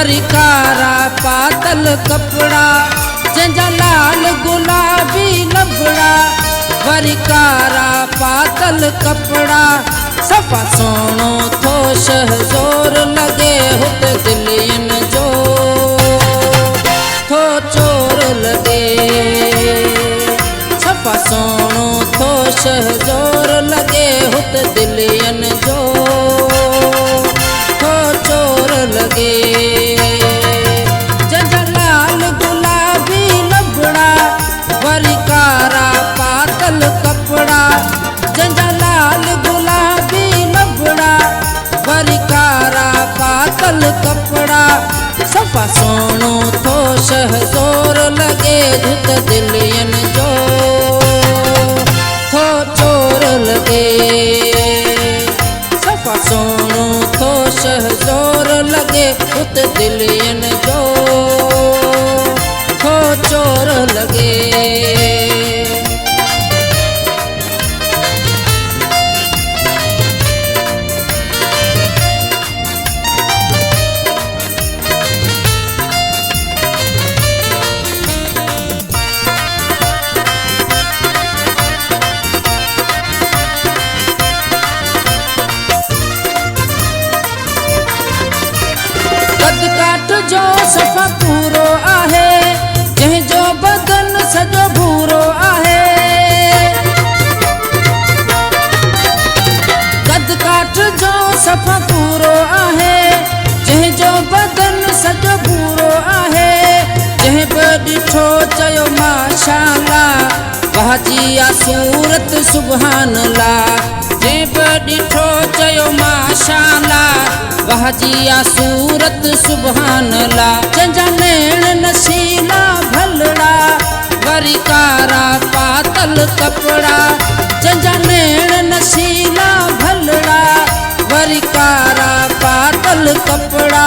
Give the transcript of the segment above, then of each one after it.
वरी कारा पातल कपड़ा जंहिंजा लाल गुलाबी लबड़ा वरी कारा पातल कपड़ा सफ़ा सोणो थो शहज़ोर लॻे हुते दिलियन जो थो चोर लॻे सफ़ा सोणो थो शहज़ोर लॻे हुते दिलियन जो थो चोर लॻे जंहिंजा लाल गुलाबी लबड़ा वरी कारा पातल कपड़ा जंहिंजा लाल गुलाबी लबड़ा वरी कारा पातल कपड़ा सफ़ा सोणो थो शहज़ोर लॻे धुत दिलियन जो थो चोर लॻे सफ़ा सोणो थो शहज़ोर लॻे धुत दिलियन जो थो चोर लॻे काठ जो सफ़ा पूरो आहे जंहिंजो बदन सॼो भूरो आहे कद काठ जो सफ़ा पूरो आहे जंहिंजो बदन सॼो भूरो आहे जंहिं बि ॾिठो चयो माशाअल्लाह वाहजी आ सूरत सुभान अल्लाह जंहिं बि ॾिठो चयो माशाअल्लाह वाहजी आ सूरत सुभान अल्लाह जंहिंजा नैण नशीला भलड़ा वरी कारा पातल कपड़ा जंहिंजा नैण नशीला भलड़ा वरी कारा पातल कपड़ा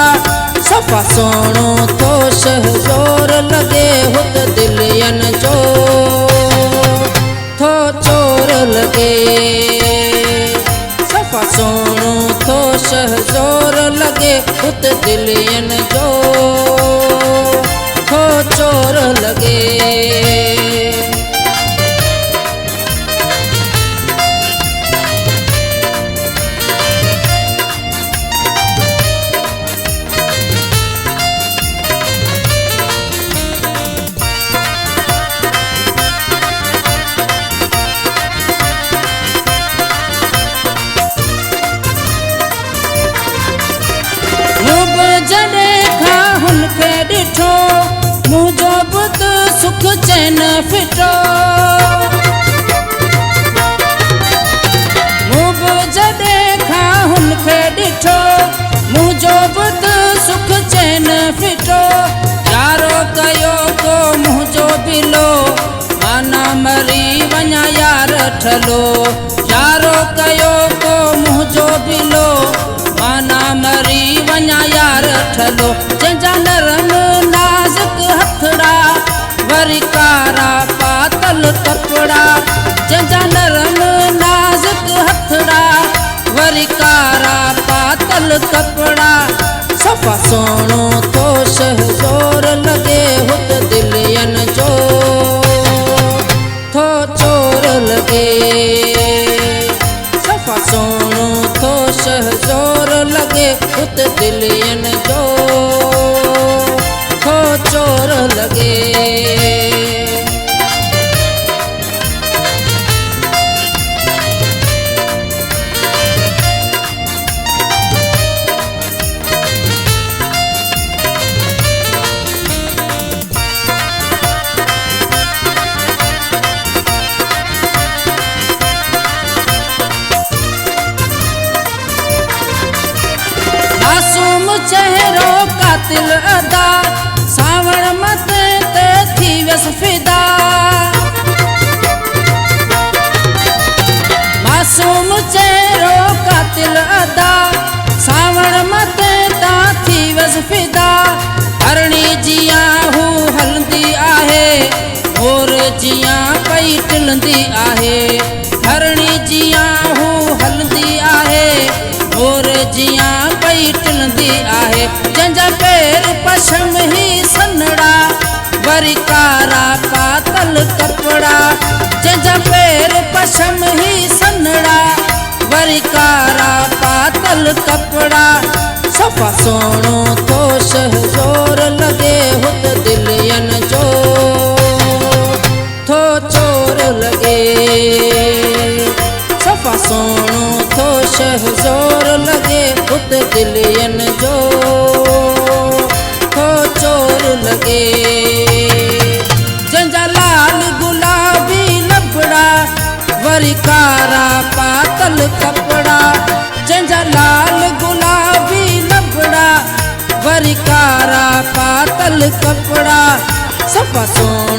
सफ़ा सोणो थो शहज़ोर लॻे हुत दिलियन जो थो चोर लॻे सफ़ा सोणो थो शहज़ोर लॻे हुत दिलियन जो थो चोर लॻे जॾहिं खां हुनखे ॾिठो मुंहिंजो बुत सुख चैन फिटो मूं बि जॾहिं खां हुनखे ॾिठो मुंहिंजो बुत सुख चैन फिटो यारो कयो को मुंहिंजो बिलो माना मरी वञा यार ठलो यारो कयो को मुंहिंजो बिलो माना मरी वञा यार ठलो जंहिंजा नरम नाज़ुक हथड़ा वरी कारा पातल कपड़ा जंहिंजा नरम नाज़ुक हथड़ा वरी कारा पातल कपड़ा सफ़ा सोणो थो शहज़ोर लॻे हुत दिलियन जो थो चोर लॻे सफ़ा सोणो थो शहज़ोर लॻे हुत दिलियन जो थो चोर लॻे चेहरो कातिल अदा सावण मथे ते थी वियसि फिदा मासूम चेहरो कातिल अदा सावण मथे ता थी वियसि फिदा हरणी जियां हू हलंदी आहे मोर जियां पई टिलंदी आहे हरणी जियां हू हलंदी आहे मोर जियां पई टिलंदी आहे लागे जंहिंजा पेर पशम ही सनड़ा वरी कारा पातल कपड़ा जंहिंजा पेर पशम ही सनड़ा वरी कारा पातल कपड़ा सफ़ा सोणो तो शहज़ोर लगे हुत दिलियन जो थो चोर लगे सफ़ा सोणो थो शहज़ोर लगे हुत दिलियन जो थो चोर लगे जंहिंजा लाल गुलाबी लबड़ा वरी कारा पातल कपड़ा जंहिंजा लाल गुलाबी लबड़ा वरी कारा पातल कपड़ा सफ़ा सोणो